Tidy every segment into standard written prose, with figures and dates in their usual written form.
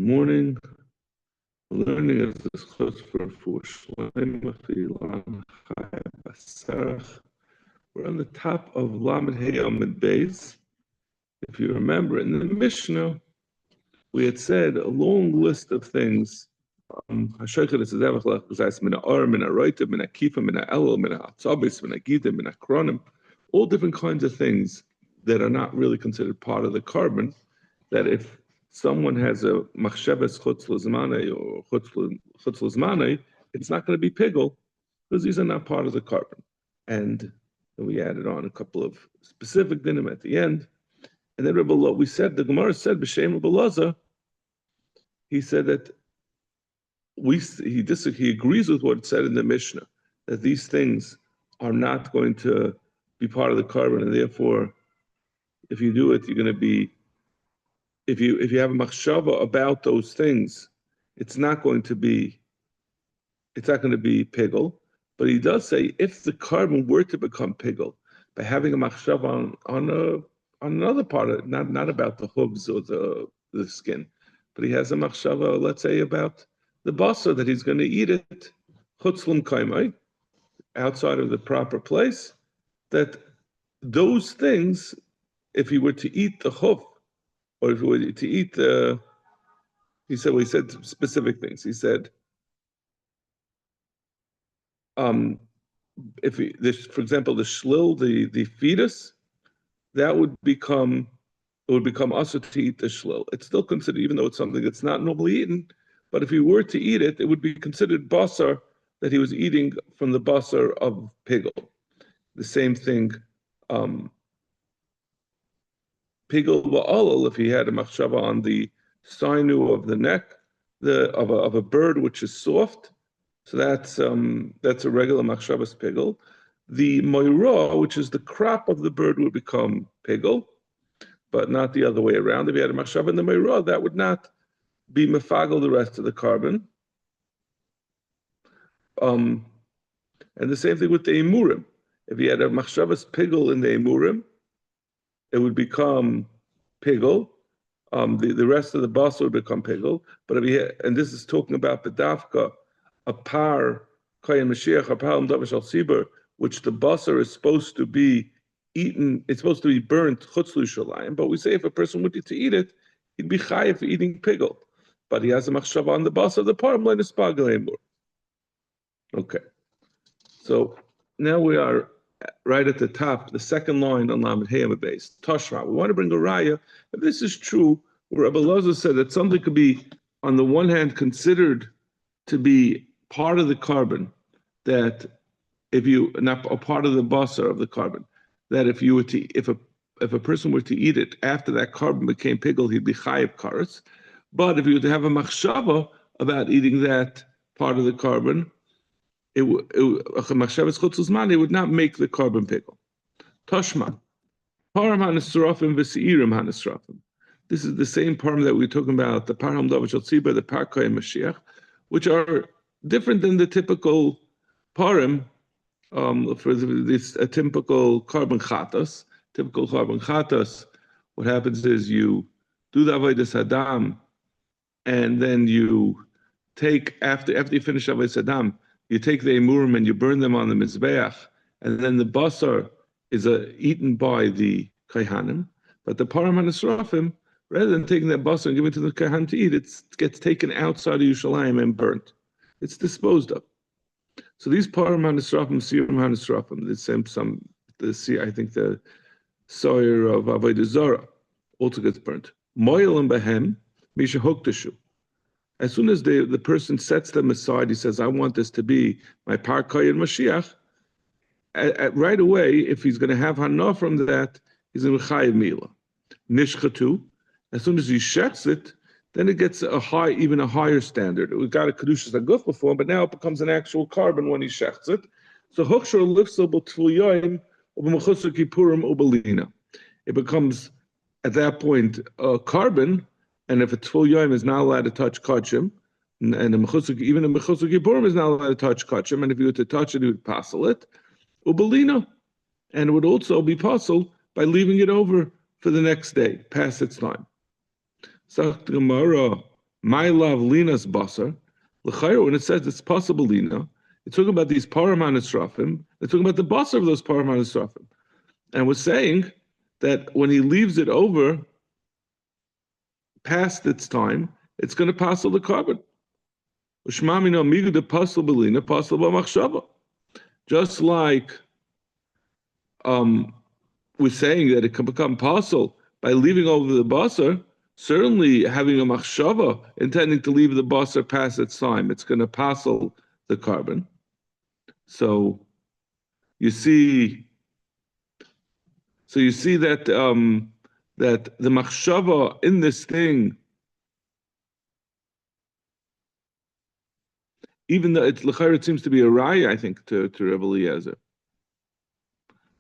morning. Learning of this chutz for Shloim Filan Chai Basarach. We're on the top of Lamed Hey Amud Beis. If you remember, in the Mishnah, we had said a long list of things. Hashoichet is Zevachim, Zayis Mina Or, Mina Roitiv, Mina Kifa, Mina Elul, Mina Atzabis, Mina Gidim, Mina Kronim, all different kinds of things that are not really considered part of the carbon, that if someone has a machshavas chutz l'zmanei or chutz l'zmanei, it's not going to be pigul because these are not part of the carbon. And we added on a couple of specific dinim at the end. And then we said, the Gemara said, b'shem Rebbe Elazar, he said that he agrees with what it said in the Mishnah, that these things are not going to be part of the carbon, and therefore, if you do it, you're going to be, if you have a machshava about those things, it's not going to be pigul. But he does say if the carbon were to become pigul by having a machshava on another part of it, not about the hooves or the skin, but he has a machshava, let's say, about the basar, that he's going to eat it chutz l'mkaimai, outside of the proper place, that those things, if he were to eat the hoof, or if he were to eat he said specific things. He said, for example, the shlil, the fetus, that would become usher to eat the shlil. It's still considered, even though it's something that's not normally eaten, but if he were to eat it, it would be considered basar, that he was eating from the basar of pigul. The same thing, pigul ba'alal, if he had a machshava on the sinew of the neck, of a bird which is soft, so that's a regular machshavas pigul. The moira, which is the crop of the bird, would become pigul, but not the other way around. If he had a machshava in the moira, that would not be mefagel the rest of the carbon. And the same thing with the emurim. If he had a machshavas pigul in the emurim, it would become pigul. The rest of the basar would become pigul. But if he had, and this is talking about bedavka, a par kayin mashiach, a par davish al sibur, which the basar is supposed to be eaten. It's supposed to be burnt chutz l'Yerushalayim. But we say if a person wanted to eat it, he'd be chayiv for eating pigul. But he has a machshava on the basar of the par minus pagel emur. Okay, so now we are right at the top, the second line on Lamed Hey Amud Beis. Tashma. We want to bring a raya. If this is true, where Rebbe Elazar said that something could be, on the one hand, considered to be part of the carbon, that if you not a part of the basar of the carbon, that if you were to, if a person were to eat it after that carbon became pigul, he'd be chayiv karetz. But if you were to have a machshava about eating that part of the carbon, it would not make the carbon pigul. Tashma. Param hanisrafim v'seirim hanisrafim. This is the same param that we were talking about, the param davish al tzibur, the par kohen mashiach, which are different than the typical param for this a typical carbon chatas. Typical carbon chatas, what happens is you do the avodas hadam, and then you take after you finish avodas hadam, you take the emurim and you burn them on the mizbeach, and then the basar is eaten by the kaihanim. But the param hanisrafim, rather than taking that basar and giving it to the kaihan to eat, it gets taken outside of Yerushalayim and burnt. It's disposed of. So these param hanisrafim, sirim hanisrafim, I think the sawyer of avodah zara also gets burnt. Moil and behem misha hoktashu. As soon as the person sets them aside, he says, I want this to be my par kohen mashiach, right away, if he's going to have hana from that, he's in chayiv mila. Nishchatu, as soon as he shechs it, then it gets even a higher standard. We got a kedushas aguf before, but now it becomes an actual carbon when he shechs it. So hochshor lifsel b'tful ub'mechusar kippurim ubelina. It becomes at that point a carbon. And if a tful yoim is not allowed to touch kachim, and even a mechusar kippurim is not allowed to touch kachim, and if you were to touch it, you would passel it, ubelina, and it would also be passel by leaving it over for the next day, past its time. Sagt Gemara, My love linas basar. L'chayr, when it says it's possible lina, it's talking about these paraman esrafim. It's talking about the basar of those paraman esrafim, and we're saying that when he leaves it over past its time, it's going to pass all the carbon. Just like we're saying that it can become possible by leaving over the basar, certainly having a machshava, intending to leave the basar past its time, it's going to passel the carbon. So you see that that the machshava in this thing, even though it's l'chayr, it seems to be a raya, I think, to Rebbe Eliezer.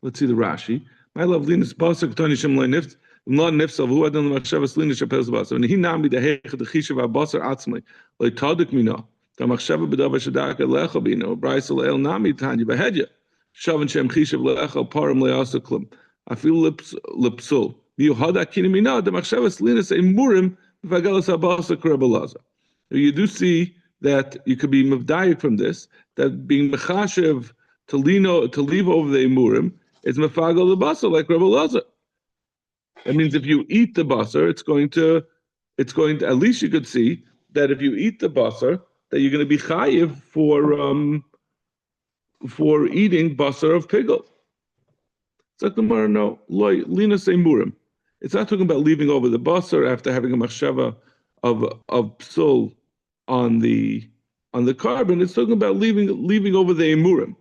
Let's see the Rashi. My love, Linus Basar, Ketani Shem Loi Nifts, Mlad Nifts, Avu Adon Machshavas Linus Shapels Basar. And he nami the Hech, the Chishav Basar Atzmai, Loi Tadik Mina, the Machshava Bedava Shadak Lecha Bino, Bryce El Nami Tanya Behedya, Shavan Shem Chishav Lecha, Param Leasaklum, I feel lipsul. You Hada Kinimina, the Machshavas Linus Emurim, Vagalas Abasa Krebalaza. You do see that you could be mavdayik from this, that being mechashev to leave over the emurim is mefagal the basar like Rebbe Elazar. That means if you eat the basar, it's going to at least you could see that if you eat the basar, that you're going to be chayiv for eating basar of pigel. It's like the Gemara, no, linas emurim. It's not talking about leaving over the basar after having a machshava of psul on the carbon. It's talking about leaving over the emurim.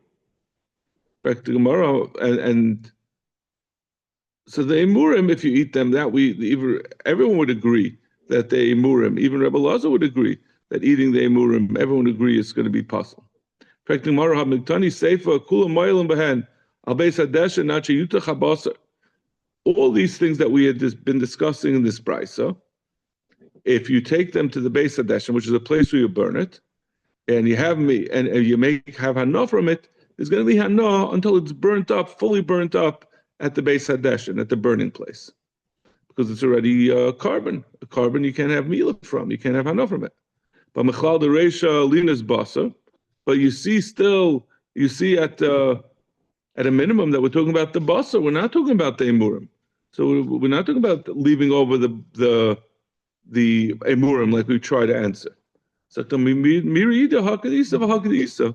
Back to Gemara, and so the emurim, if you eat them, everyone would agree that the emurim, even Rebbe Elazar would agree that eating the emurim, everyone would agree it's going to be possible. Back to Gemara, Hamigtani Seifa Kula Moilim Behen Al Beis Hadesha Nachi Yutach Habasar. All these things that we had just been discussing in this brisa, if you take them to the Beis Hadesha, which is a place where you burn it, and you have have hana from it, there's going to be hana until it's burnt up, fully burnt up at the Beis Hadesha, at the burning place, because it's already carbon. A carbon you can't have mila from, you can't have hana from it. But mechlal the reisha linas basa, but you see at a minimum that we're talking about the basa. We're not talking about the emurim. So we're not talking about leaving over the emurim like we try to answer. So mirida hakadisa v'hakadisa.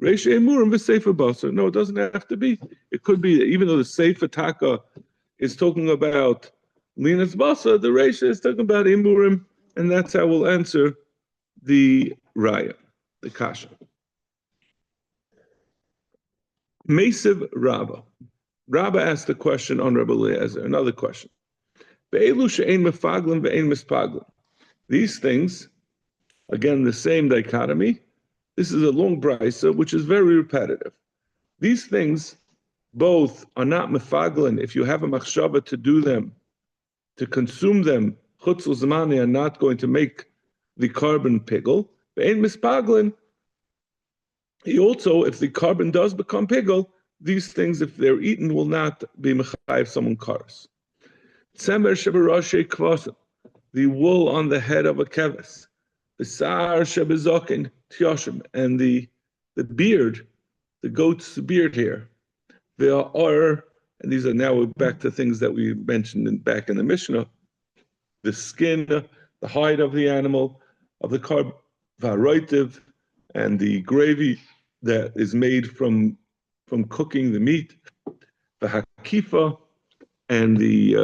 Reisha emurim v'sefer basar. No, it doesn't have to be. It could be, even though the sefer taka is talking about linas basar, the reisha is talking about emurim, and that's how we'll answer the raya, the kasha. Mesiv Rabba. Rabba asked a question on Rebbe Eliezer, another question. Be'elu she'ein mefaglim ve'ein mispaglim. These things, again, the same dichotomy. This is a long brisa, which is very repetitive. These things both are not mefaglim. If you have a machshava to do them, to consume them, chutz uzmani are not going to make the carbon pigel. Ve'ein mispaglim. He also, if the carbon does become pigel, these things, if they're eaten, will not be mechayiv someone kares. Tzemer shebarashe kvasim, the wool on the head of a keves. The sar shebezokin tyoshim, and the beard, the goat's beard here. There are, and these are now back to things that we mentioned back in the Mishnah, the skin, the hide of the animal, of the carb, varoitiv, and the gravy that is made from cooking the meat, the hakifa, and the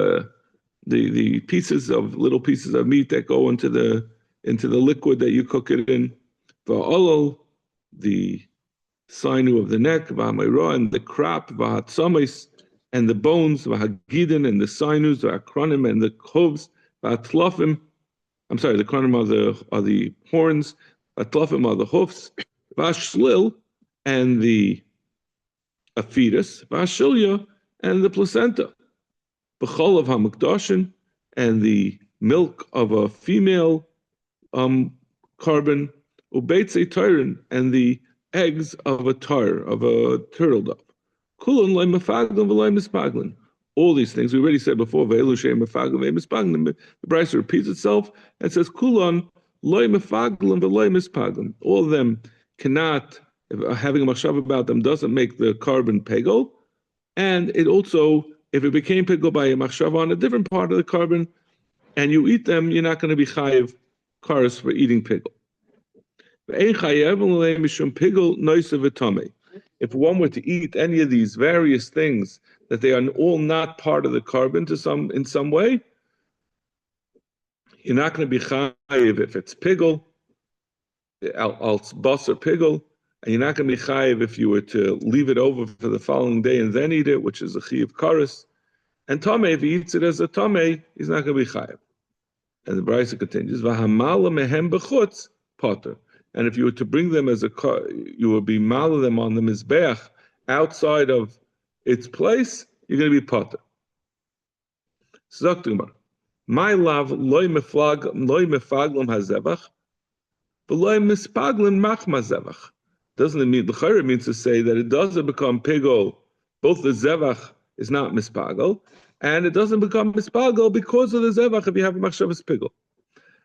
little pieces of meat that go into the liquid that you cook it in, va'olol, the sinew of the neck, va'amayra, and the crop, va'atzamis, and the bones, va'hagidin, and the sinews, va'akronim, and the hooves, va'atlofim. I'm sorry, the kronim are the horns, va'atlofim are the hoofs, va'ashlil, and the a fetus, va'ashilya, and the placenta, b'chol of hamukdashin, and the milk of a female carbon, ubeitze tyron, and the eggs of a turtle dove. Kulon loy mefaglim v'loy mispaglin. All these things we already said before. Ve'elu she'em mefaglim ve'em mispaglin. The brisa repeats itself and says kulon loy mefaglim v'loy mispaglim. All of them cannot, having a machshava about them doesn't make the carbon pegel, and it also, if it became pegel by a machshava on a different part of the carbon, and you eat them, you're not going to be chayiv kares for eating pegel. If one were to eat any of these various things that they are all not part of the carbon in some way, you're not going to be chayiv if it's pigel, als basar pigel, and you're not going to be chayiv if you were to leave it over for the following day and then eat it, which is a chayiv kares. And tamei, if he eats it as a tamei, he's not going to be chayiv. And the Brisa continues, "V'hamala mehem b'chutz potter." And if you were to bring them as you would be mala them on the mizbeach outside of its place, you're going to be potter. Zoktumar, my love loy mefaglam hazevach, v'loy mispaglam machma zevach. Doesn't it mean the means to say that it doesn't become pigol? Both the zevach is not mispagel, and it doesn't become mispagel because of the zevach if you have a machshavas pigel.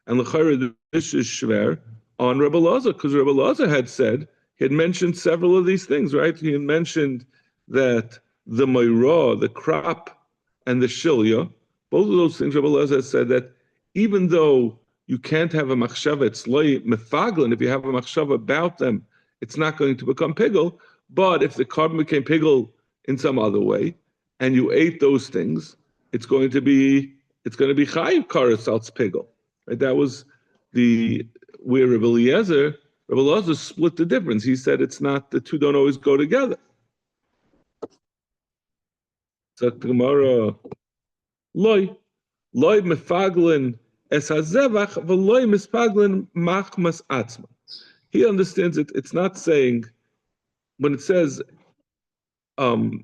And l'chayr this is shver on Rebbe Lazar, because Rebbe Lazar had said, he had mentioned several of these things, right? He had mentioned that the moirah, the crop, and the shilya, both of those things, Rebbe Lazar said that even though you can't have a machshava, it's loy mefaglin, if you have a machshava about them, it's not going to become pigel, but if the carbon became pigel in some other way, and you ate those things, it's going to be chayiv kares als pigel. Right? That was where Rebbe Eliezer split the difference. He said it's not, the two don't always go together. So Gemara, loy mefaglin es hazevach v'loy mispaglin machmas atzma. He understands it. It's not saying when it says loy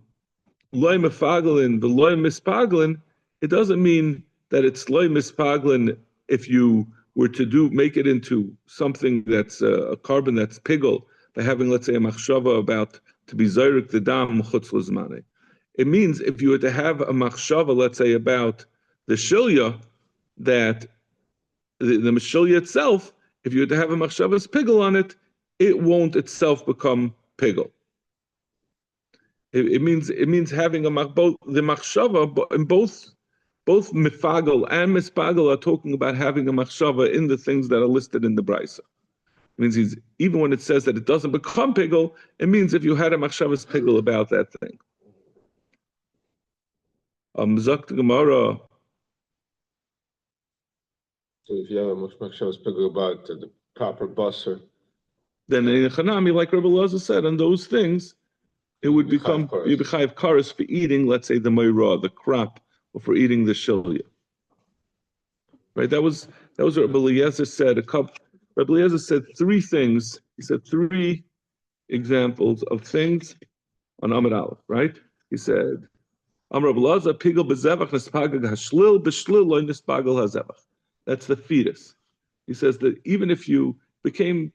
mefaglin v'loy mispaglin, it doesn't mean that it's loy mispaglin if you were to make it into something that's a carbon that's pigel by having, let's say, a machshava about to be zayrik the dam chutz l'zmanei. It means if you were to have a machshava, let's say, about the shilya, that the shilya itself, if you were to have a machshava's pigel on it, it won't itself become pigel. It means having the machshava in both mifagel and mispagel are talking about having a machshava in the things that are listed in the Brisa. It means even when it says that it doesn't become pigel, it means if you had a machshava's pigel about that thing. Zakt Gemara. So if you have a machshava's pigel about the proper basar, then in Chanami, like Rebbe Eliezer said, on those things, it would become you be chayiv kares for eating, let's say, the moirah, the crop, or for eating the shilya. Right? That was what Rebbe Eliezer said. Rebbe Eliezer said three things. He said three examples of things on Amud Aleph, right? He said, Amar Rebbe Eliezer, pigel bezevach nispagel hashlil, beshlil loy nispagel hazevach. That's the fetus. He says that even if you became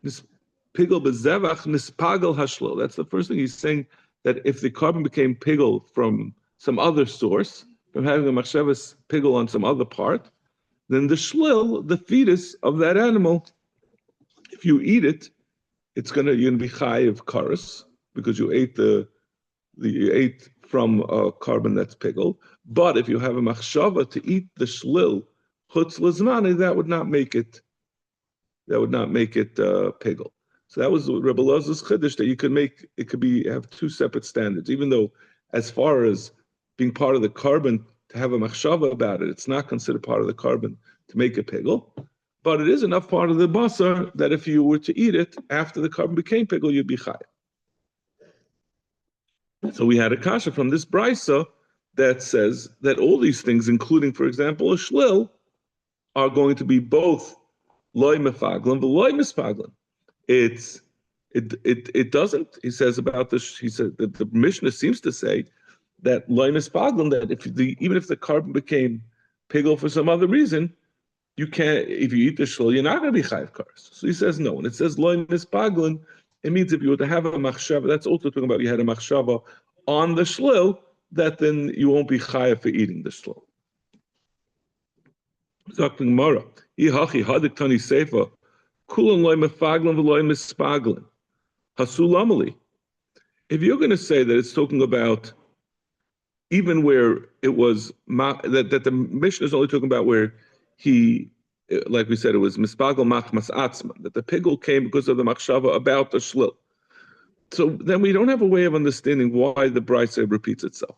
pigel bezevach nispagel hashlil, that's the first thing he's saying, that if the carbon became pigel from some other source, from having a machshavas pigel on some other part, then the shlil, the fetus of that animal, if you eat it, you're gonna be chayiv kares because you ate from a carbon that's pigel. But if you have a machshava to eat the shlil chutz l'zmanei, that would not make it pigel. So that was Rebbe Elazar's chiddush, that you could have two separate standards, even though as far as being part of the carbon to have a machshava about it, it's not considered part of the carbon to make a pigel, but it is enough part of the basar that if you were to eat it after the carbon became pigel, you'd be chayav. So we had a kasha from this brisa that says that all these things, including, for example, a shlil, are going to be both loy mefaglan v'loy mispaglan. It doesn't. He says about this. He said that the Mishnah seems to say that loy mispaglan, that even if the carbon became pigel for some other reason, you can't. If you eat the shul, you're not going to be chayiv kares. So he says no. When it says loy mispaglan, it means if you were to have a machshava, that's also talking about you had a machshava on the shlil, that then you won't be chayiv for eating the shlil. Zakling Mara. Ihachi hadik tani sefa. Kulan loy mefaglan v'loy mispaglan. Hasulamali. If you're going to say that it's talking about even where it was that the Mishnah is only talking about where he, like we said, it was mispagel machmas atzman, that the pigul came because of the machshava about the shlil. So then we don't have a way of understanding why the brisa repeats itself.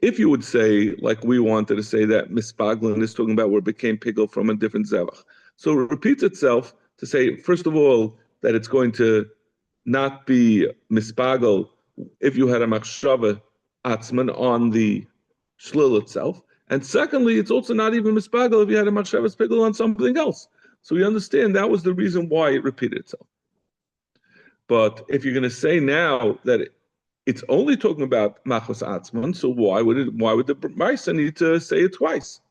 If you would say, like we wanted to say, that mispaglin is talking about where it became pigul from a different zevach, so it repeats itself to say, first of all, that it's going to not be mispagel if you had a machshava atzman on the shlil itself, and secondly, it's also not even mispagel if you had a machshava pigul on something else. So we understand that was the reason why it repeated itself. But if you're going to say now that it's only talking about machos atzman, so why would the Brisa need to say it twice?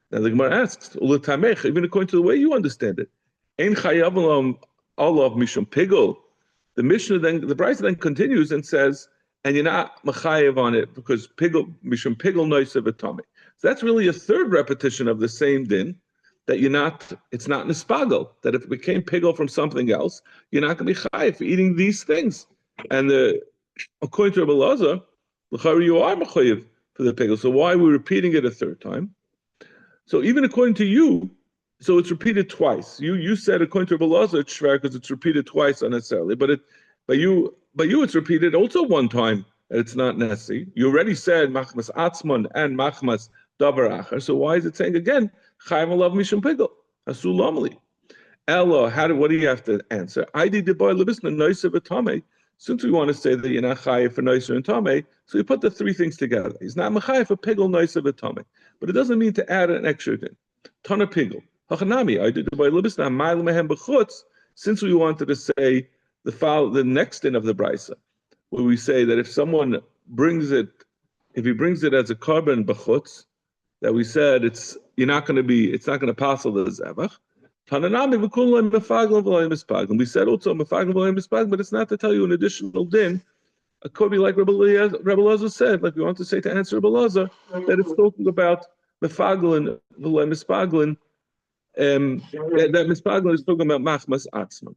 Now the Gemara asks, even according to the way you understand it, ein chayav olav mishum pigul. The Mishnah then, the Brisa then continues and says, and you're not machayev on it because pigul mishum pigul noisev etame. So that's really a third repetition of the same din. That it's not nispagel, that if it became pigul from something else, you're not going to be chayiv for eating these things. And according to Rabbi Elazar, you are chayiv for the pigul. So why are we repeating it a third time? So even according to you, so it's repeated twice. You said according to Rabbi Elazar it's shver because it's repeated twice unnecessarily, but by you it's repeated also one time and it's not necessary. You already said machmas atzman and machmas davar acher. So why is it saying again? Chayv alav mishum pigul hasu lamali. Ella, what do you have to answer? I did the boy lebisna noiser v'tamei. Since we want to say that you're not chayiv for noiser and tamei, so we put the three things together. He's not mechayiv for pigul noiser v'tamei, but it doesn't mean to add an extra thing. Tana pigul hachanami. I did the boy lebisna ma'il mehem b'chutz. Since we wanted to say the next din of the brisa, where we say that if someone brings it, if he brings it as a carbon b'chutz, that we said it's not going to pass the zevach. Tananami v'kulam mefaglim v'loyim mispaglim. We said also mefaglim v'loyim mispaglim, but it's not to tell you an additional din. It could be like Rabbi Elazar said, like we want to say to answer Rabbi Elazar, that it's talking about mefaglim v'loyim mispaglim. That mispaglim is talking about machmas atzman.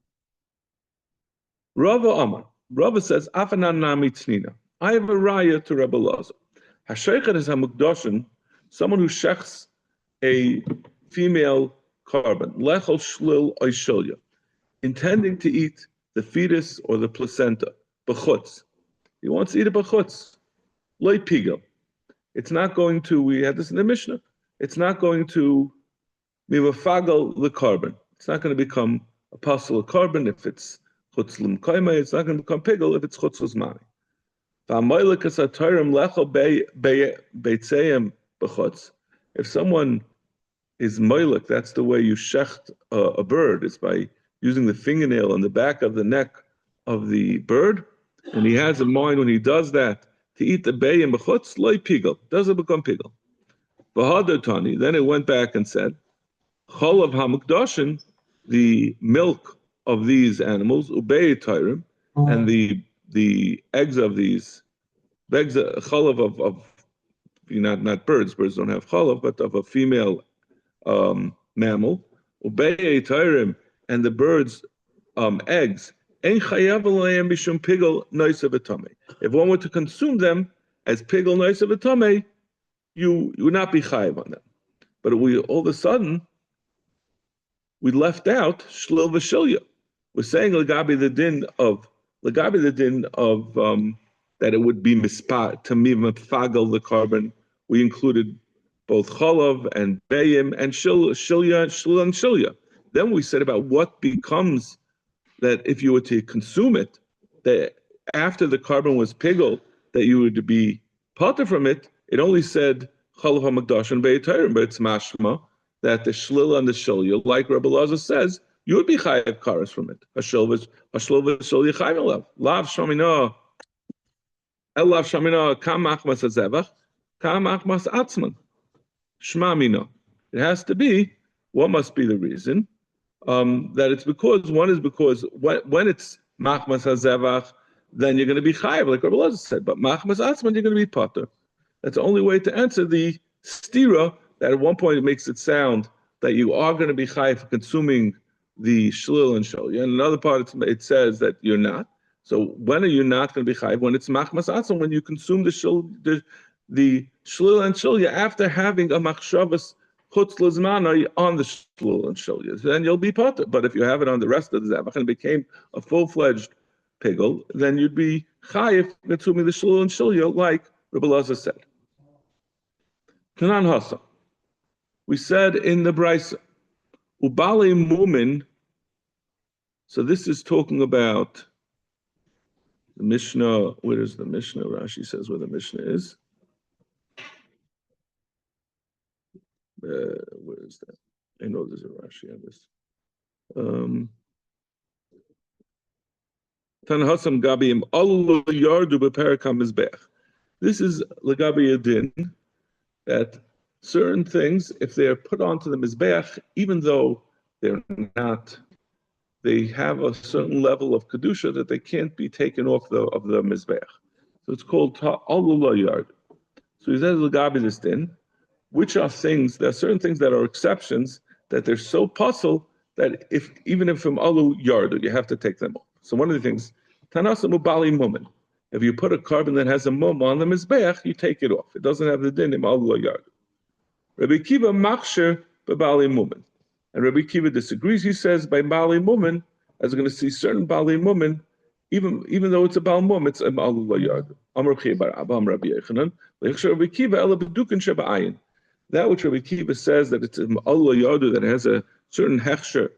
Rava Amar. Rava says afanan nami tznina. I have a raya to Rabbi Elazar. Hasheichet is hamukdoshin. Someone who shechs a female carbon, lechol shlil oishilya, intending to eat the fetus or the placenta, b'chutz. He wants to eat a b'chutz, loy pigel. It's not going to, we had this in the Mishnah, it's not going to mivafagel the carbon. It's not going to become a pasul of carbon if it's chutz l'mkaima. It's not going to become pigel if it's chutz l'zmani. V'amoylik asatorim lechol beitzeim. If someone is moilik, that's the way you shecht a bird, is by using the fingernail on the back of the neck of the bird, and he has in mind when he does that to eat the bay and b'chutz, loy pigel, doesn't become pigel. V'hadotani, then it went back and said, chol of hamukdoshin, the milk of these animals, ubei tyrim, and the eggs of these, cholav of not birds don't have chalav, but of a female mammal, ubei tyrim, and the birds' eggs. If one were to consume them as pigul noisev v'tamei, you would not be chayiv on them. But we all of a sudden we left out shlil v'shilya. We're saying legabi the din of that it would be mispat to mifagel the carbon. We included both chalav and bayim and shilya. Then we said about what becomes that if you were to consume it, that after the carbon was pigul, that you would be potter from it. It only said chalav hamikdash and beityrim, but it's mashma that the shlila and the shilya, like Rabbi Elazar says, you would be chayav karas from it. Hashilva shilya chayav alav. Lav shamina, elav shamina kam achmas hazevach, kam achmas atzman. Shma mina. It has to be. What must be the reason? That it's because when it's machmas hazevach, then you're going to be chayav, like Rabbi Elazar said. But machmas atzman, you're going to be potter. That's the only way to answer the stira that at one point it makes it sound that you are going to be chayiv for consuming the shlil and shulya, and another part it says that you're not. So when are you not going to be chayiv? When it's machmas atzon, when you consume the shlil and shulya after having a machshavas chutz lezmana on the shlil and shulya, then you'll be potter. But if you have it on the rest of the zevach and it became a full-fledged pigul, then you'd be chayiv consuming the shlil and shulya, like Rebbe Elazar said. Tanan hasa. We said in the Brisa, ubali mumin. So this is talking about the Mishnah. Where is the Mishnah? Rashi says where the Mishnah is. Where is that? I know there's a Rashi on this. Tanhasam Gabiyim Allah Yardu Beperakam Mizbech. This is Lagabi Yadin, that certain things, if they are put onto the Mizbech, even though they're not, they have a certain level of Kedusha that they can't be taken off of the Mizbech. So it's called Allah Yard. So he says Lagabi this din, which are things, there are certain things that are exceptions, that they're so puzzle that even if from Alu Yardu, you have to take them off. So one of the things, Tanasa Mubali Mumin. If you put a carbon that has a mum on the Mizbeach, you take it off. It doesn't have the din in Alu Yardu. Rabbi Kiva Machsher Bali Mumin. And Rabbi Kiva disagrees. He says by Bali Mumin, as we're going to see, certain Bali Mumin, even though it's a Bal Mum, it's a Alu Yardu. Amr Chibar Abba Rabbi Yechanan. Rabbi Kiva Ela Bedukin Shaba'ayin. That which Rabbi Kiva says that it's an Allah Yardu that has a certain hechsher,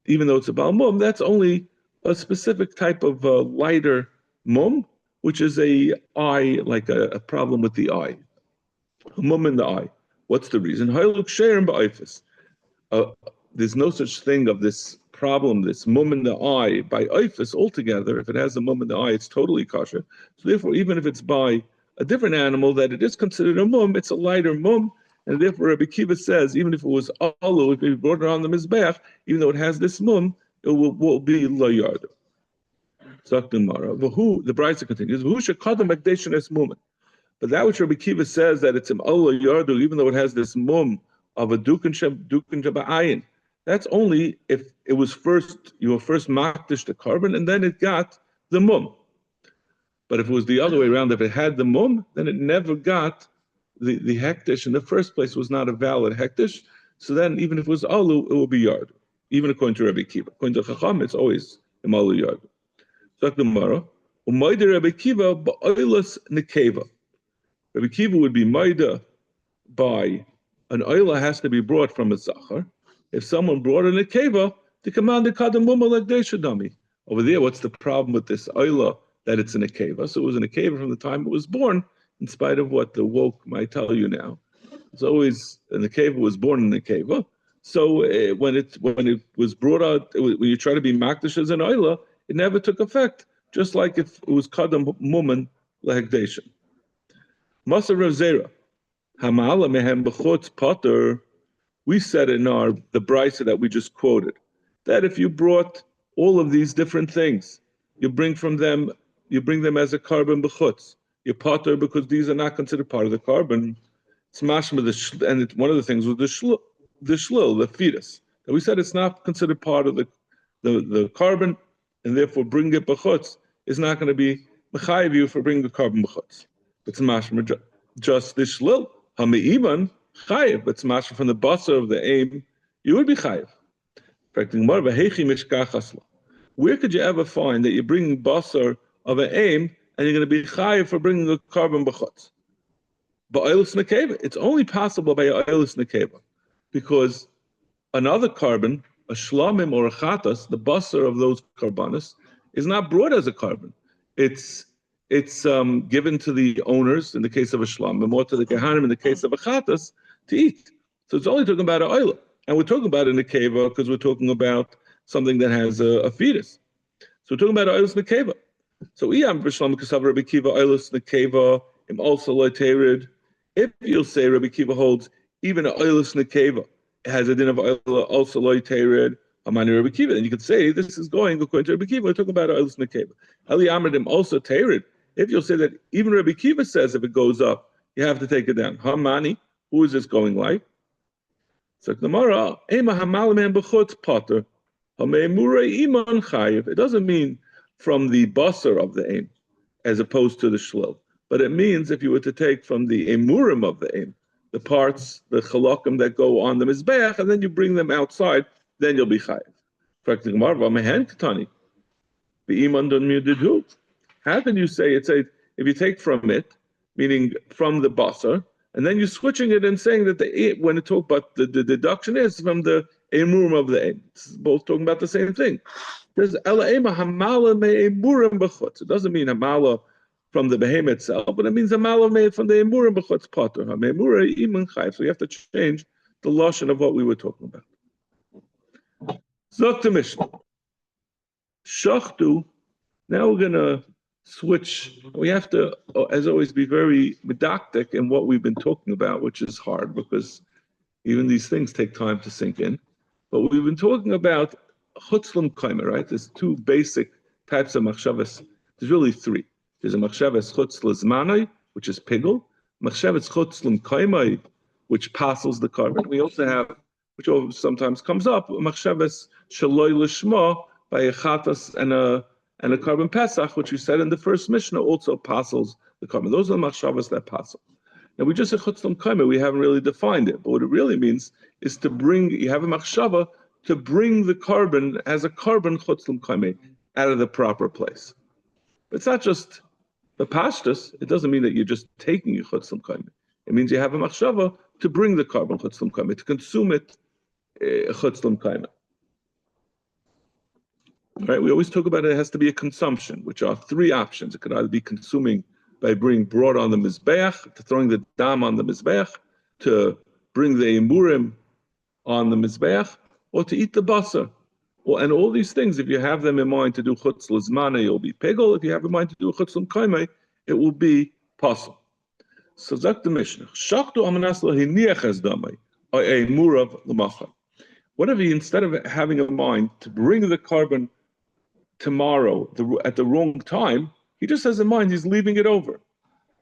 even though it's a Baal Mum, that's only a specific type of lighter mum, which is a eye, like a problem with the eye. A mum in the eye. What's the reason? There's no such thing of this problem, this mum in the eye, by ifis altogether. If it has a mum in the eye, it's totally kosher. So therefore, even if it's by a different animal that it is considered a mum, it's a lighter mum. And therefore, Rabbi Kiva says, even if it was alu, if you brought it on the mizbeach, even though it has this mum, it will be lo yardu. The Brisa continues, but that which Rabbi Kiva says that it's an Allah yardu, even though it has this mum of a dukin shaba'ayin, that's only if it was you were first makdish the carbon and then it got the mum. But if it was the other way around, if it had the mum, then it never got the hektish in the first place, was not a valid hektish. So then even if it was alu, it will be yard. Even according to Rabbi Kiva. According to Chacham, it's always alu yard. So Gemara, umayda Rabbi Kiva ba'oilas nekeva. Rabbi Kiva would be maida by an oila has to be brought from a zachar. If someone brought a nekeva, to command the kadam mumma like deshadami. Over there, what's the problem with this oila that it's a nekeva? So it was a nekeva from the time it was born, in spite of what the woke might tell you now. It's always, and the nekeva was born in the nekeva. So when it was brought out, when you try to be makdish as an oila, it never took effect. Just like if it was kadam muman lahekdeshin. Masa Rav Zera, hamala mehem b'chutz potter. We said in the brisa that we just quoted that if you brought all of these different things, you bring them as a carbon b'chutz. You potter because these are not considered part of the carbon. It's mashma and one of the things was the shlil, the fetus. And we said it's not considered part of the carbon, and therefore bring it b'chutz is not going to be mechayiv you for bringing the carbon b'chutz. It's mashma just the shlil hame'iman chayiv. It's mashma from the basar of the aim. You would be chayiv. Where could you ever find that you're bringing basar of an aim and you're going to be chayiv for bringing the carbon b'chutz? Ba'oilus nekeva. It's only possible by oilus nekeva, because another carbon, a shlamim or a chatas, the basar of those karbanis, is not brought as a carbon. It's given to the owners in the case of a shlamim, or to the kehanim in the case of a chatas to eat. So it's only talking about an oil, and we're talking about a nekeva because we're talking about something that has a fetus. So we're talking about oilus nekeva. So iyam b'shlam kasav Rabbi Kiva oilus nekeva im also loiterid. If you'll say Rabbi Kiva holds even an oilus nekeva has a din of oil also loiterid, amani Rabbi Kiva, then you could say this is going according to Rabbi Kiva. We're talking about oilus nekeva. Ali amradim also terid. If you'll say that even Rabbi Kiva says if it goes up, you have to take it down. Hamani, who is this going like? So Gemara, Ema Hamalman Bechutz Potter, Hameimura Iman Chayiv. It doesn't mean from the basar of the aim, as opposed to the shlil. But it means if you were to take from the emurim of the aim, the parts, the chalakim that go on the mizbeach, and then you bring them outside, then you'll be chayiv. How can you say it's a, if you take from it, meaning from the basar, and then you're switching it and saying that when it talk about the deduction is from the emurim of the aim. It's both talking about the same thing. There's ela ema hamala me emurim b'chutz. It doesn't mean hamala from the behemoth itself, but it means hamala made from the emurim b'chutz potter. Hamemura iman chayv. So you have to change the lashon of what we were talking about. Zok to Mishnah. Shachtu. Now we're gonna switch. We have to, as always, be very medactic in what we've been talking about, which is hard because even these things take time to sink in. But we've been talking about chutzlam kaimer, right? There's two basic types of machshavas. There's really three. There's a machshavas chutzla zmanai, which is pigul. Machshavas chutzlam kaimer, which passes the carbon. We also have, which sometimes comes up, machshavas shaloi lishma by a chatas and a carbon pesach, which you said in the first Mishnah, also passes the carbon. Those are the machshavas that passel. Now we just said chutzlam kaimer, we haven't really defined it, but what it really means is to bring, you have a machshava to bring the carbon as a carbon chutzlam kaimer out of the proper place. It's not just the pashtus, it doesn't mean that you're just taking your chutzlam kaimer. It means you have a machshava to bring the carbon chutzlam kaimer, to consume it chutzlam kaimer. Right? We always talk about it has to be a consumption, which are three options. It could either be consuming by being brought on the mizbeach, to throwing the dam on the mizbeach, to bring the emurim on the mizbeach, or to eat the basar. Well, and all these things, if you have them in mind to do chutz l'zmanei, it will be pigul. If you have in mind to do chutz l'kaimei, it will be pasul. So zak the Mishnah. Shachtu amanas lahiniach es damei, or a murav l'machar. What if he, instead of having in mind to bring the carbon tomorrow at the wrong time, he just has in mind he's leaving it over.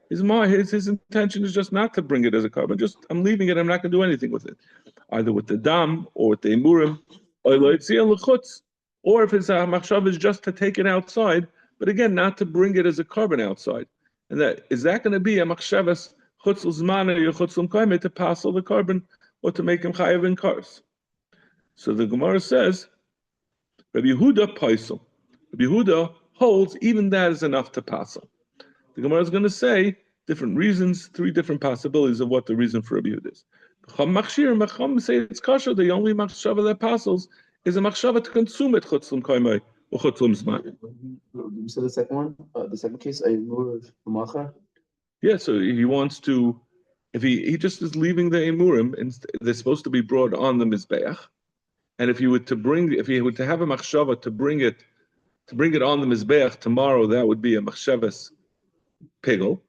His intention is just not to bring it as a carbon. Just I'm leaving it. I'm not going to do anything with it, either with the dam or with the emurim, or if his machshav is just to take it outside, but again not to bring it as a carbon outside. And that is that going to be a machshavas chutz l'zmanei or chutz l'kaimei to passel the carbon or to make him chayav in cars? So the Gemara says, Rabbi Yehuda paisel. Rabbi Yehuda holds even that is enough to passel. The Gemara is going to say different reasons, three different possibilities of what the reason for Rabbi Yehuda is. Chacham say it's kosher. The only machshava that passels is a machshava to consume it chutzlam kaimai or chutzlam zman. You said the second one, the second case, a murav l'machar. Yeah, so he wants to, if he just is leaving the emurim, and they're supposed to be brought on the mizbeach, and if he were to have a machshava to bring it on the mizbeach tomorrow, that would be a machshavas pigul,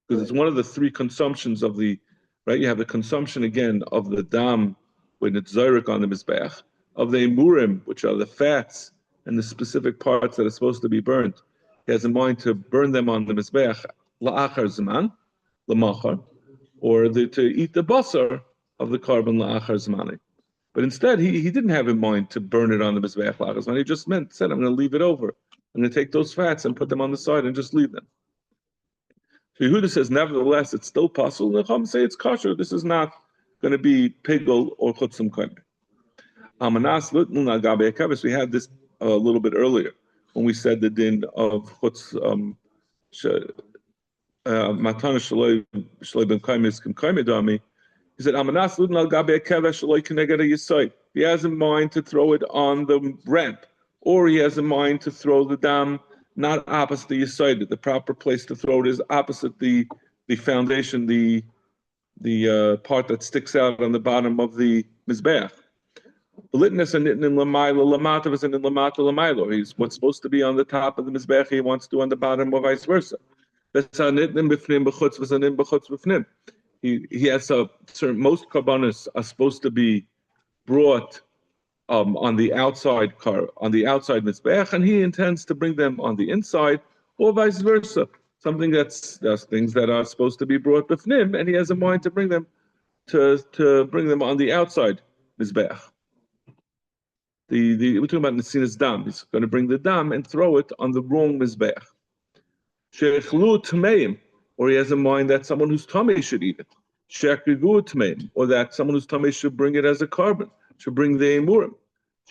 because it's one of the three consumptions of the, right? You have the consumption again of the dam when it's zayrik on the mizbeach, of the emurim, which are the fats and the specific parts that are supposed to be burnt. He has in mind to burn them on the mizbeach la'achar zman, l'machar, or to eat the basar of the carbon la'achar zmani. But instead, he didn't have in mind to burn it on the mizbeach la'achar zmani. He just said, I'm going to leave it over. I'm going to take those fats and put them on the side and just leave them. So Yehuda says, nevertheless, it's still possible. The Chacham say it's kosher. This is not going to be pigul or chutzlam kaimei. We had this a little bit earlier when we said the din of chutz matana shaloi ben kaimis kim kaimei dami. He said, "Amanas ludin al gabe kevesh shaloi keneged yisoid." He has in mind to throw it on the ramp, or he has in mind to throw the dam not opposite the yisoid. The proper place to throw it is opposite the foundation, the part that sticks out on the bottom of the mizbeach. He's what's supposed to be on the top of the mizbeach, he wants to on the bottom, or vice versa. He has a certain, most karbanos are supposed to be brought on the outside mizbeach, and he intends to bring them on the inside, or vice versa. There's things that are supposed to be brought b'fnim, and he has a mind to bring them to bring them on the outside mizbeach. We're talking about Nesinas dam. He's going to bring the dam and throw it on the wrong mizbeach. Sheichlu tmeim, or he has in mind that someone who's tummy should eat it. Sheichrigu tmeim, or that someone who's tummy should bring it as a carbon, should bring the emurim.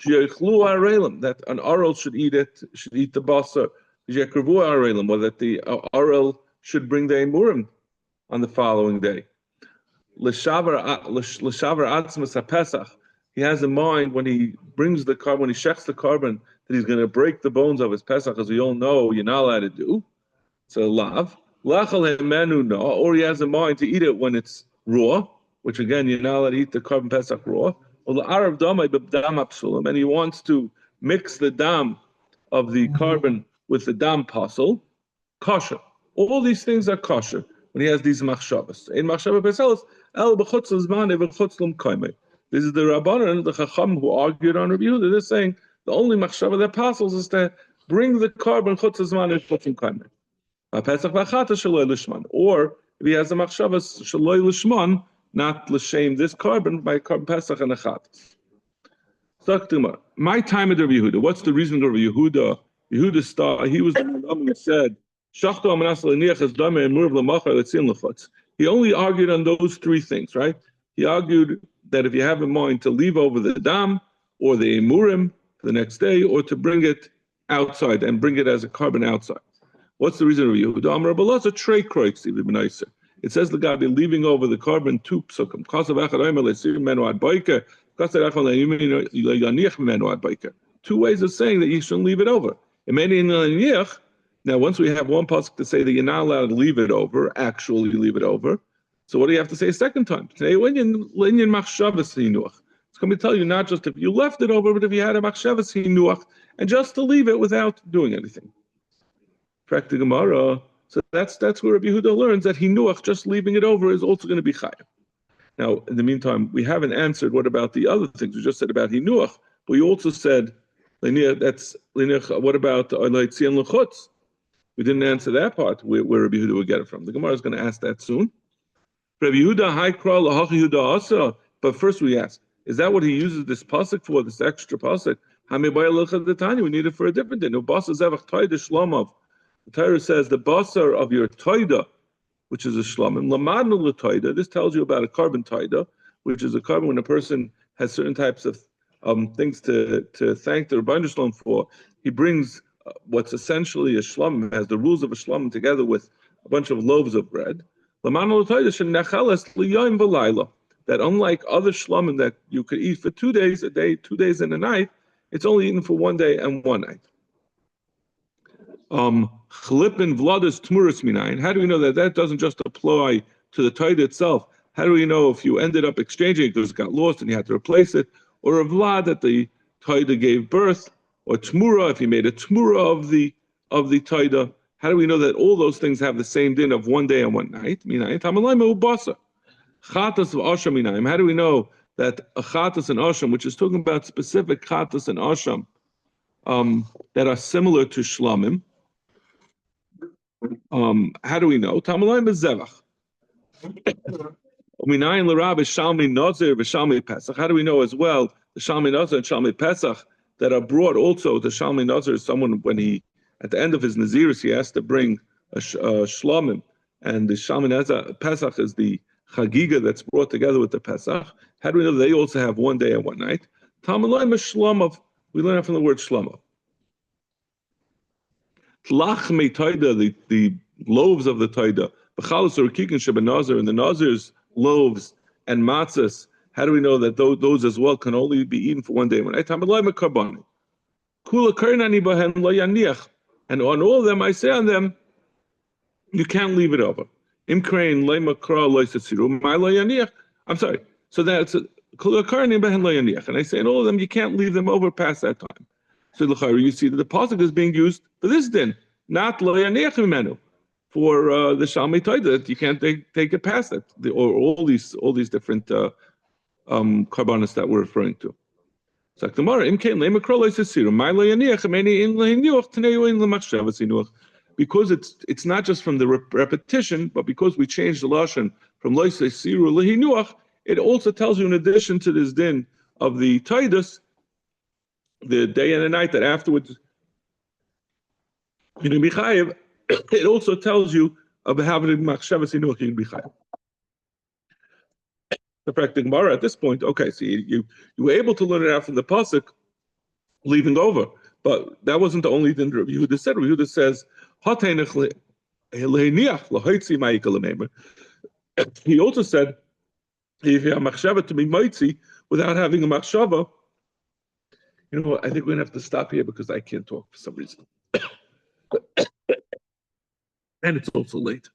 Sheichlu arelim, that an arel should eat it, should eat the basar. Sheichrivu arelim, or that the arel should bring the emurim on the following day. L'shavar atzmas haPesach. He has in mind when he brings the carbon, when he shechs the carbon, that he's going to break the bones of his Pesach, as we all know you're not allowed to do. So lav. Lachal hemenu no, or he has in mind to eat it when it's raw, which again you're not allowed to eat the carbon Pesach raw. Or the arav damai b'dam apsulim, and he wants to mix the dam of the carbon with the dam pasul, kosher. All these things are kosher when he has these machshavas. In machshavah peselos el b'chutz l'zman v'chutz l'm kaimei. This is the Rabbanan and the Chacham who argued on Rabbi Yehuda. They're saying the only machshava that passes is to bring the carbon chutz zman and chutz kaimei. Pesach v'achata shaloi lishman, or if he has a machshava shaloi lishman, not l'shem this carbon by carbon Pesach and achatas. My time at Rabbi Yehuda. What's the reason of Rabbi Yehuda? Yehuda star. He was the one who said shachto amanas l'niach es dame emurav l'machar letzin l'chutz. He only argued on those three things, right? He argued that if you have in mind to leave over the dam or the emurim for the next day, or to bring it outside and bring it as a carbon outside. What's the reason of Yehuda? Amar Abbalah, a trey kroitz even nicer. It says the guy be leaving over the carbon two psukim. Two ways of saying that you shouldn't leave it over. Now, once we have one pasuk to say that you're not allowed to leave it over, actually leave it over. So what do you have to say a second time? Today, when you're machshavas hinuach, it's going to tell you not just if you left it over, but if you had a machshavas hinuach, and just to leave it without doing anything. Practic Gemara. So that's where Rabbi Yehuda learns that hinuach, just leaving it over, is also going to be chayav. Now, in the meantime, we haven't answered what about the other things we just said about hinuach, but you also said what about Tzion l'chutz? We didn't answer that part where Rabbi Yehuda would get it from. The Gemara is going to ask that soon. Rabbi Yehuda high kral lahachi Yehuda asa. But first we ask, is that what he uses this pasuk for? This extra pasuk? We need it for a different thing. The Torah says the basar of your toida, which is a shlomim. Lamadnu l'toida. This tells you about a carbon toida, which is a carbon when a person has certain types of things to thank the Rebbeinu Shalom for. He brings what's essentially a shlomim, has the rules of a shlomim together with a bunch of loaves of bread. That unlike other shlomim that you could eat for 2 days, a day, 2 days and a night, it's only eaten for 1 day and 1 night. Chlipin vladas tmuras minayin. How do we know that that doesn't just apply to the Torah itself? How do we know if you ended up exchanging it because it got lost and you had to replace it, or a vlad that the Torah gave birth, or tmura if you made a tmura of the Torah? How do we know that all those things have the same din of 1 day and 1 night? Chatas of asham minayim. How do we know that a chatas and asham, which is talking about specific chatas and asham that are similar to shlamim? How do we know? Tamalayim is zevach. Minayin l'rab is shalmi nazir v'shalmi pesach. How do we know as well the shalmi nazir and shalmi pesach that are brought also? The shalmi nazir is someone when he at the end of his naziris he has to bring a shlamim, and the shalmi pesach is the chagiga that's brought together with the pesach. How do we know they also have 1 day and 1 night? Tamalayim is shlamav. We learn it from the word shlamav. Tlachmei toida, the loaves of the toida, b'chalos or kikin shebenazir, and the nazir's loaves and matzahs. How do we know that those as well can only be eaten for 1 day and 1 night? Tamalai mekarbani, kula karnani bahen lo yaniach, and on all of them I say on them, you can't leave it over. Imkrain lema kra lo yisiru my lo yaniach. I'm sorry. So that's kula karnani bahen lo yaniach, and I say in all of them you can't leave them over past that time. So you see that the pasuk is being used for this din, not lo yaniach mimenu, for the shalmei toida, that you can't take it past it, or all these different karbanos that we're referring to. So because it's not just from the repetition, but because we changed the lashon from lo yisiru lehinuach, it also tells you, in addition to this din of the Titus, the day and the night that afterwards, you know, Michayev, it also tells you of having machshavas inuch Michayev. The practical Gemara at this point, okay, so you were able to learn it out from the pasuk, leaving over, but that wasn't the only thing Rabbi Yehuda said. Rabbi Yehuda says, he also said, if you have machshava to be mitzi without having a machshava, you know what, I think we're gonna have to stop here because I can't talk for some reason. And it's also late.